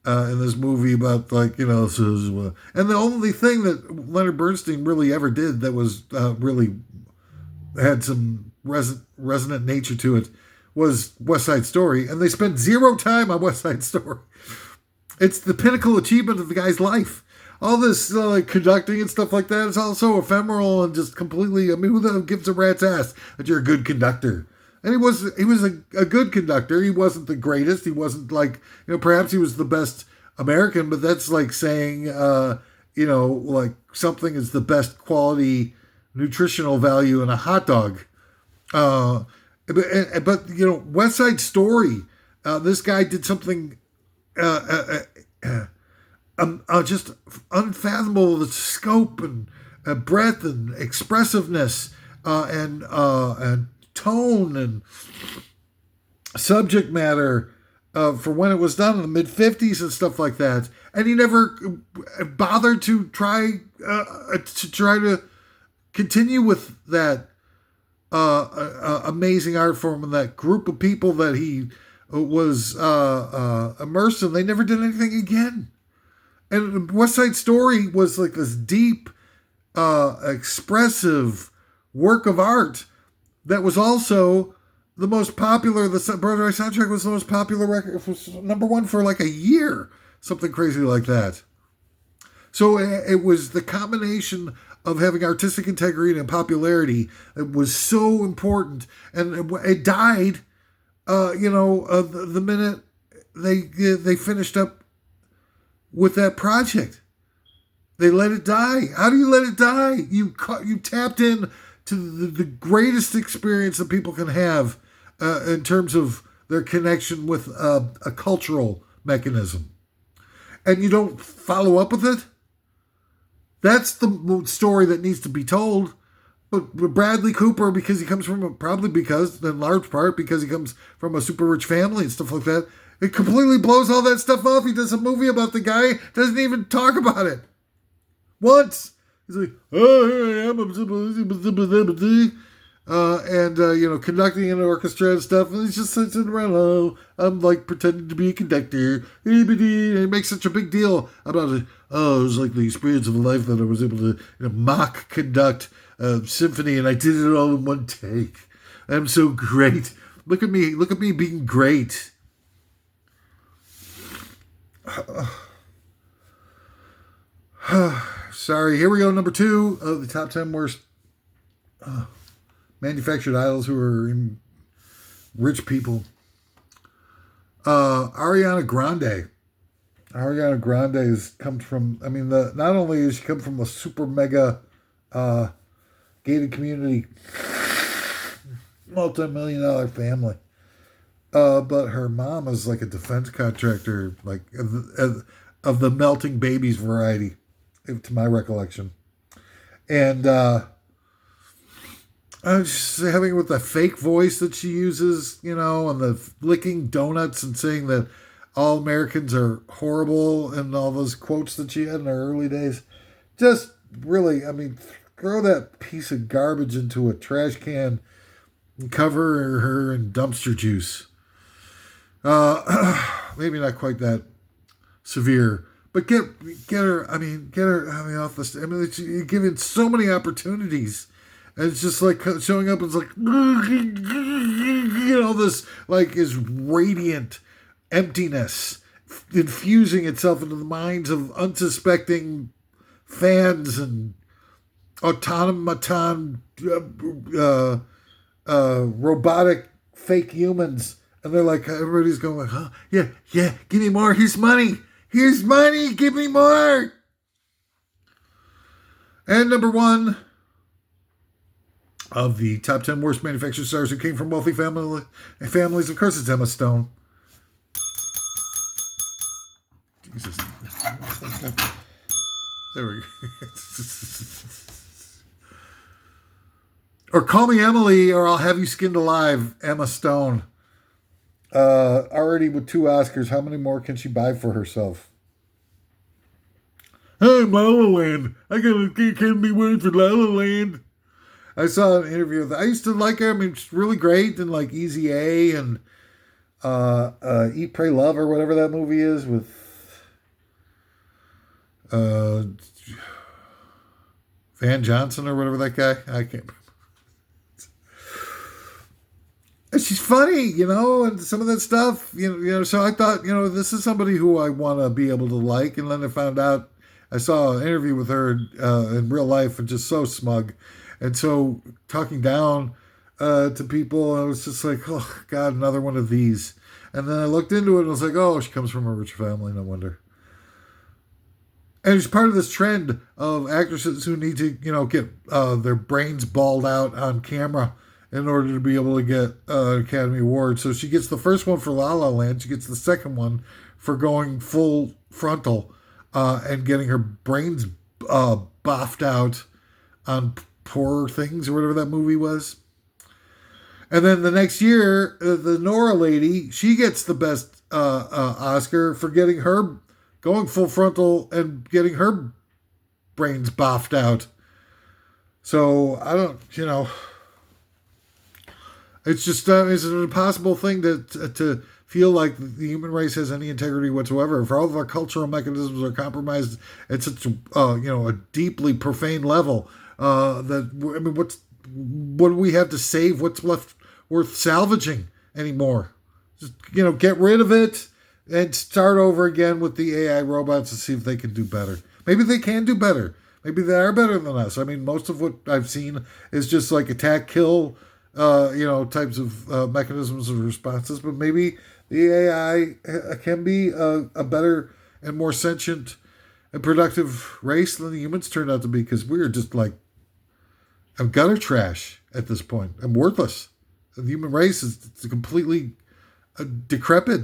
in this movie about and the only thing that Leonard Bernstein really ever did that was really had some resonant nature to it was West Side Story, and they spent zero time on West Side Story. It's the pinnacle achievement of the guy's life. All this conducting and stuff like that is also ephemeral and just completely. I mean, who the gives a rat's ass that you're a good conductor? And he was a good conductor. He wasn't the greatest. He wasn't perhaps he was the best American, but that's like saying something is the best quality nutritional value in a hot dog. But West Side Story. This guy did something. Just unfathomable, the scope and breadth and expressiveness and tone and subject matter for when it was done in the mid-50s and stuff like that. And he never bothered to try to continue with that amazing art form and that group of people that he was immersed in. They never did anything again. And West Side Story was like this deep, expressive work of art that was also the most popular. The Broadway soundtrack was the most popular record. It was number one for like a year, something crazy like that. So it was the combination of having artistic integrity and popularity that was so important. And it died, the minute they finished up with that project. They let it die. How do you let it die? You tapped in to the greatest experience that people can have in terms of their connection with a cultural mechanism. And you don't follow up with it? That's the story that needs to be told. But Bradley Cooper, in large part, because he comes from a super rich family and stuff like that, it completely blows all that stuff off. He does a movie about the guy, doesn't even talk about it. Once. He's like, oh, here I am, conducting an orchestra and stuff, and he's just sitting around, oh, I'm like pretending to be a conductor. And he makes such a big deal about it. Oh, it was like the experience of a life that I was able to mock conduct a symphony, and I did it all in one take. I'm so great. Look at me being great. Sorry, here we go. Number 2 of the top 10 worst manufactured idols who are rich people. Ariana Grande. Ariana Grande comes from. Not only does she come from a super mega gated community, multi-million-dollar family. But her mom is like a defense contractor, like of the melting babies variety, to my recollection. And I was just having with the fake voice that she uses, and the licking donuts and saying that all Americans are horrible and all those quotes that she had in her early days. Just really, throw that piece of garbage into a trash can and cover her in dumpster juice. Maybe not quite that severe, but get her off the. You're given so many opportunities, and it's just like showing up. It's like this like is radiant emptiness infusing itself into the minds of unsuspecting fans and automaton robotic fake humans. And they're like, everybody's going like, huh? Yeah, give me more. Here's money, give me more. And number 1 of the top 10 worst manufactured stars who came from wealthy families, of course, it's Emma Stone. Jesus. There we go. Or Call Me Emily, or I'll Have You Skinned Alive, Emma Stone. Already with 2 Oscars, how many more can she buy for herself? Hey, La La Land. I can't be waiting for La La Land. I saw an interview with her. I used to like her. She's really great in like Easy A and Eat, Pray, Love or whatever that movie is with uh, Van Johnson or whatever that guy. I can't remember. And she's funny, and some of that stuff, So I thought, this is somebody who I want to be able to like. And then I found out, I saw an interview with her in real life, and just so smug, and so talking down to people. I was just like, oh God, another one of these. And then I looked into it, and I was like, oh, she comes from a rich family, no wonder. And it's part of this trend of actresses who need to, get their brains balled out on camera in order to be able to get an Academy Award. So she gets the first one for La La Land. She gets the second one for going full frontal and getting her brains boffed out on Poor Things or whatever that movie was. And then the next year, the Nora lady, she gets the best Oscar for getting her going full frontal and getting her brains boffed out. So I don't, it's just it's an impossible thing to feel like the human race has any integrity whatsoever. If all of our cultural mechanisms are compromised at such a deeply profane level, what do we have to save? What's left worth salvaging anymore? Just get rid of it and start over again with the AI robots to see if they can do better. Maybe they can do better. Maybe they are better than us. I mean, most of what I've seen is just like attack, kill, types of mechanisms of responses. But maybe the AI can be a better and more sentient and productive race than the humans turned out to be, because we're just like, I'm gutter trash at this point. I'm worthless. The human race is completely decrepit.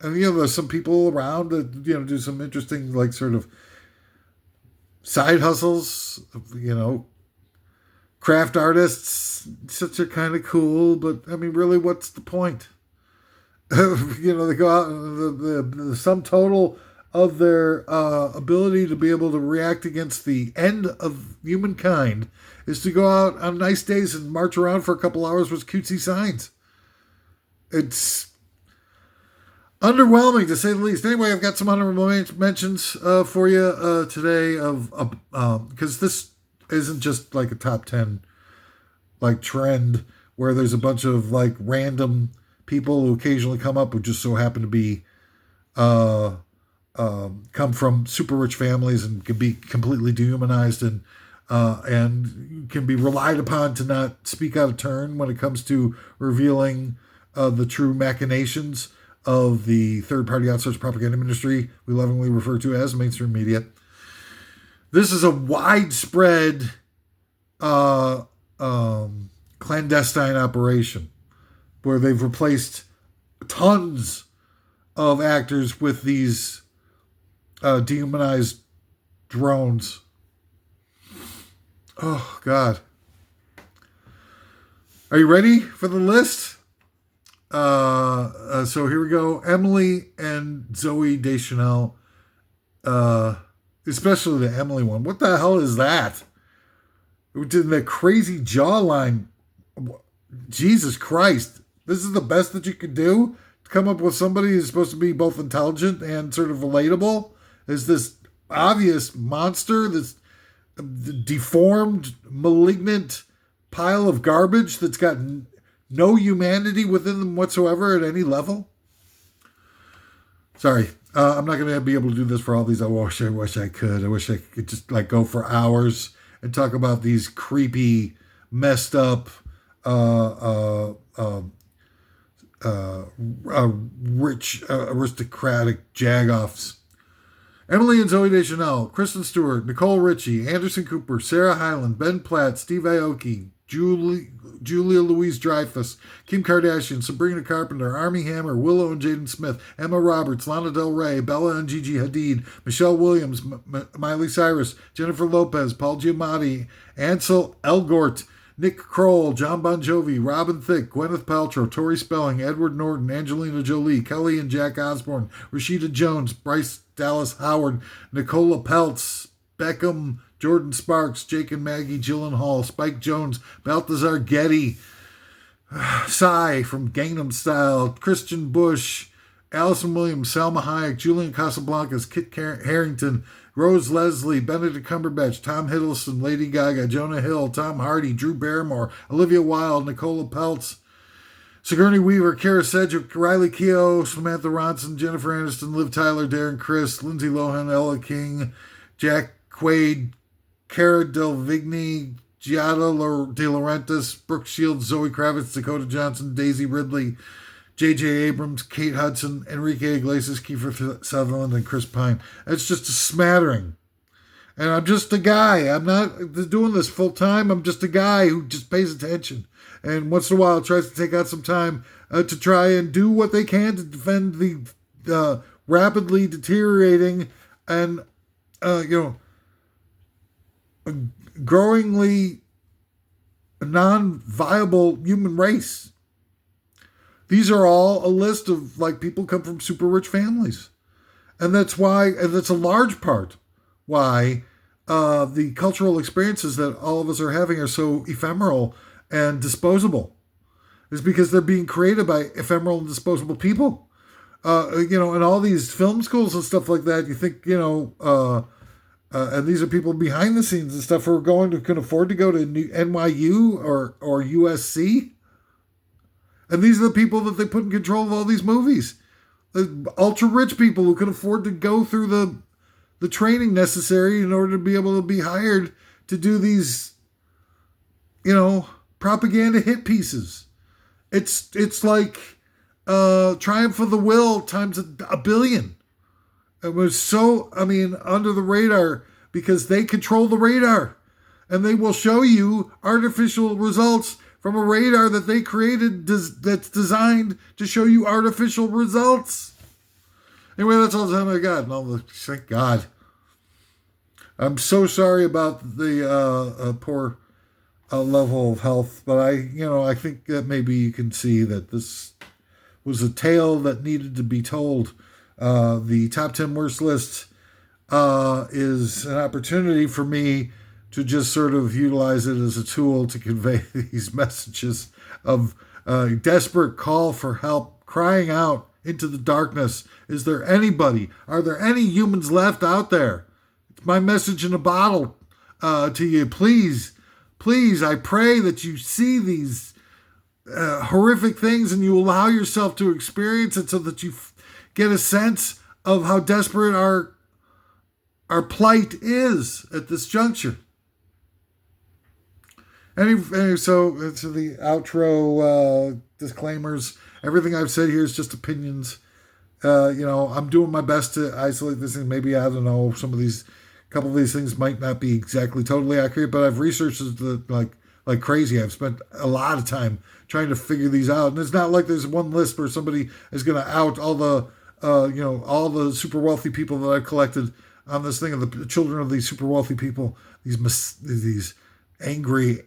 And, there's some people around that, do some interesting, like, sort of side hustles, craft artists, such are kind of cool. But, I mean, really, what's the point? They go out, the sum total of their ability to be able to react against the end of humankind is to go out on nice days and march around for a couple hours with cutesy signs. It's underwhelming, to say the least. Anyway, I've got some honorable mentions for you today because this isn't just like a top 10 like trend where there's a bunch of like random people who occasionally come up who just so happen to be come from super rich families and can be completely dehumanized and can be relied upon to not speak out of turn when it comes to revealing the true machinations of the third-party outsourced propaganda industry we lovingly refer to as mainstream media. This is a widespread clandestine operation where they've replaced tons of actors with these dehumanized drones. Oh, God. Are you ready for the list? So here we go. Emily and Zooey Deschanel. Especially the Emily one. What the hell is that? Did that crazy jawline. Jesus Christ. This is the best that you could do? To come up with somebody who's supposed to be both intelligent and sort of relatable? Is this obvious monster, this deformed, malignant pile of garbage that's got no humanity within them whatsoever at any level? Sorry, I'm not going to be able to do this for all these. I wish I could. I wish I could just like go for hours and talk about these creepy, messed up, rich, aristocratic jagoffs. Emily and Zooey Deschanel, Kristen Stewart, Nicole Richie, Anderson Cooper, Sarah Hyland, Ben Platt, Steve Aoki, Julia Louis-Dreyfus, Kim Kardashian, Sabrina Carpenter, Armie Hammer, Willow and Jaden Smith, Emma Roberts, Lana Del Rey, Bella and Gigi Hadid, Michelle Williams, Miley Cyrus, Jennifer Lopez, Paul Giamatti, Ansel Elgort, Nick Kroll, John Bon Jovi, Robin Thicke, Gwyneth Paltrow, Tori Spelling, Edward Norton, Angelina Jolie, Kelly and Jack Osbourne, Rashida Jones, Bryce Dallas Howard, Nicola Peltz, Beckham, Jordan Sparks, Jake and Maggie Gyllenhaal, Spike Jonze, Balthazar Getty, Psy from Gangnam Style, Christian Bush, Allison Williams, Salma Hayek, Julian Casablancas, Kit Harington, Rose Leslie, Benedict Cumberbatch, Tom Hiddleston, Lady Gaga, Jonah Hill, Tom Hardy, Drew Barrymore, Olivia Wilde, Nicola Peltz, Sigourney Weaver, Kara Sedgwick, Riley Keough, Samantha Ronson, Jennifer Aniston, Liv Tyler, Darren Criss, Lindsay Lohan, Ella King, Jack Quaid, Cara Delevingne, Giada De Laurentiis, Brooke Shields, Zoe Kravitz, Dakota Johnson, Daisy Ridley, J.J. Abrams, Kate Hudson, Enrique Iglesias, Kiefer Sutherland, and Chris Pine. It's just a smattering. And I'm just a guy. I'm not doing this full time. I'm just a guy who just pays attention. And once in a while tries to take out some time to try and do what they can to defend the rapidly deteriorating and, growingly non-viable human race. These are all a list of people come from super rich families. And that's a large part why the cultural experiences that all of us are having are so ephemeral and disposable. Is because they're being created by ephemeral and disposable people. In all these film schools and stuff like that, you think, and these are people behind the scenes and stuff who can afford to go to NYU or USC. And these are the people that they put in control of all these movies. The ultra rich people who can afford to go through the training necessary in order to be able to be hired to do these, propaganda hit pieces. It's like Triumph of the Will times a billion. It was under the radar because they control the radar. And they will show you artificial results from a radar that they created that's designed to show you artificial results. Anyway, that's all the time I got. Thank God. I'm so sorry about the poor level of health, but I think that maybe you can see that this was a tale that needed to be told. The top 10 worst list is an opportunity for me to just sort of utilize it as a tool to convey these messages of desperate call for help, crying out into the darkness. Is there anybody? Are there any humans left out there? It's my message in a bottle to you. Please, I pray that you see these horrific things and you allow yourself to experience it so that you get a sense of how desperate our plight is at this juncture. So to the outro disclaimers, everything I've said here is just opinions. I'm doing my best to isolate this thing. Maybe, I don't know, couple of these things might not be exactly totally accurate, but I've researched it like crazy. I've spent a lot of time trying to figure these out. And it's not like there's one list where somebody is going to out all the, all the super wealthy people that I've collected on this thing, and the children of these super wealthy people, these angry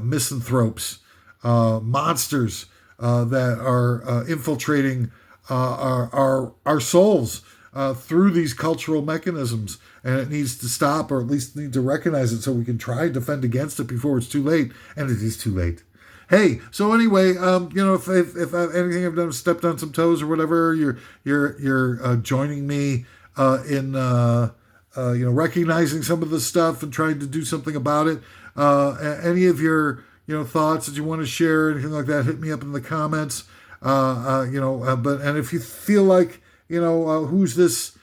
misanthropes, monsters that are infiltrating our souls through these cultural mechanisms, and it needs to stop, or at least need to recognize it so we can try and defend against it before it's too late, and it is too late. Hey, so anyway, if anything I've done stepped on some toes or whatever, you're joining me in recognizing some of this stuff and trying to do something about it. Any of your thoughts that you want to share, anything like that, hit me up in the comments. And if you feel like who's this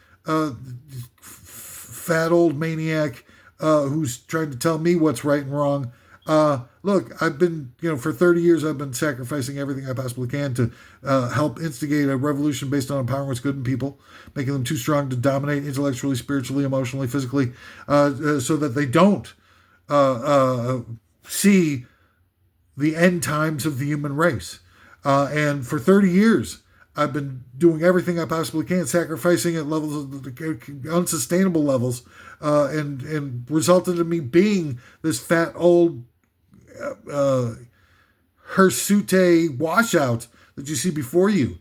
fat old maniac who's trying to tell me what's right and wrong. Look, I've been, for 30 years, I've been sacrificing everything I possibly can to help instigate a revolution based on empowering what's good in people, making them too strong to dominate intellectually, spiritually, emotionally, physically, so that they don't see the end times of the human race. And for 30 years, I've been doing everything I possibly can, sacrificing at levels of unsustainable levels, and resulted in me being this fat old hirsute washout that you see before you.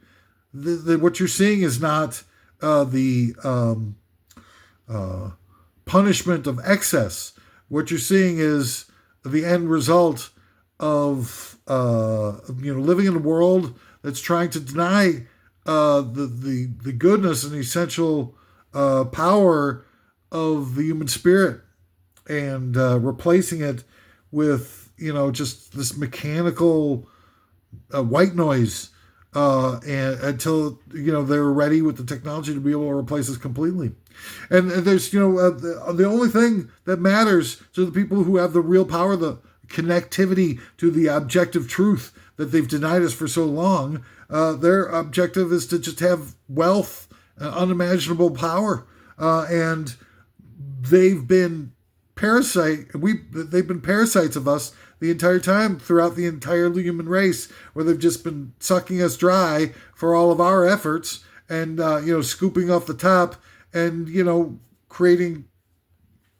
What you're seeing is not the punishment of excess. What you're seeing is the end result of living in a world that's trying to deny the goodness and essential power of the human spirit and replacing it with, just this mechanical white noise, and until they're ready with the technology to be able to replace us completely. And there's the only thing that matters to the people who have the real power, the connectivity to the objective truth that they've denied us for so long. Their objective is to just have wealth, unimaginable power, and they've been they've been parasites of us the entire time, throughout the entire human race, where they've just been sucking us dry for all of our efforts and scooping off the top and creating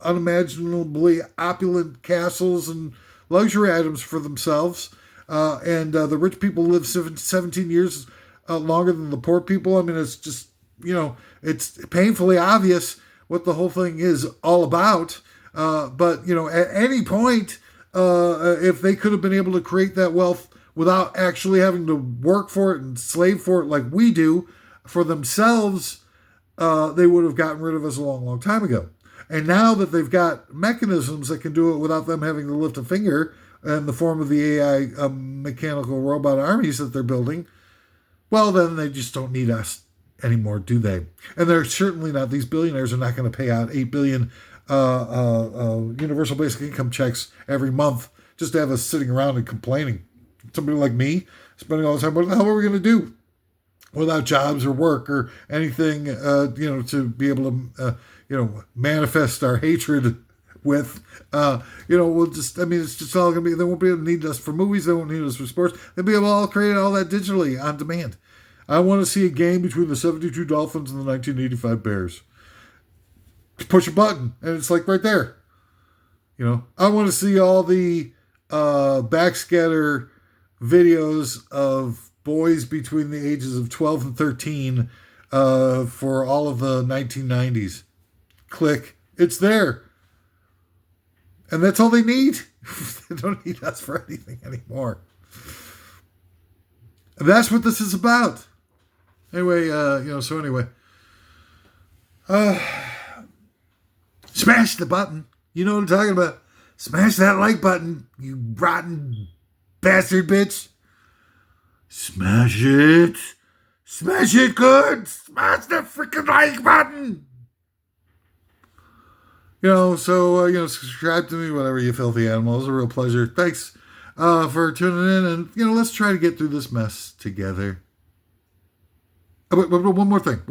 unimaginably opulent castles and luxury items for themselves. And the rich people live 17 years longer than the poor people. I mean, it's just, it's painfully obvious what the whole thing is all about. But at any point, if they could have been able to create that wealth without actually having to work for it and slave for it like we do for themselves, they would have gotten rid of us a long, long time ago. And now that they've got mechanisms that can do it without them having to lift a finger in the form of the AI mechanical robot armies that they're building, well, then they just don't need us anymore, do they? And they're certainly not, these billionaires are not going to pay out $8 billion universal basic income checks every month just to have us sitting around and complaining. Somebody like me spending all the time, what the hell are we going to do without jobs or work or anything, to be able to, manifest our hatred with, we'll just, it's just all going to be, they won't be able to need us for movies, they won't need us for sports, they'll be able to all create all that digitally on demand. I want to see a game between the 72 Dolphins and the 1985 Bears. Push a button, and it's like right there. I want to see all the backscatter videos of boys between the ages of 12 and 13 for all of the 1990s. Click. It's there. And that's all they need. They don't need us for anything anymore. And that's what this is about. Anyway, smash the button. You know what I'm talking about. Smash that like button, you rotten bastard bitch. Smash it. Smash it good. Smash the freaking like button. Subscribe to me, whatever, you filthy animal. It was a real pleasure. Thanks for tuning in, and, let's try to get through this mess together. But one more thing.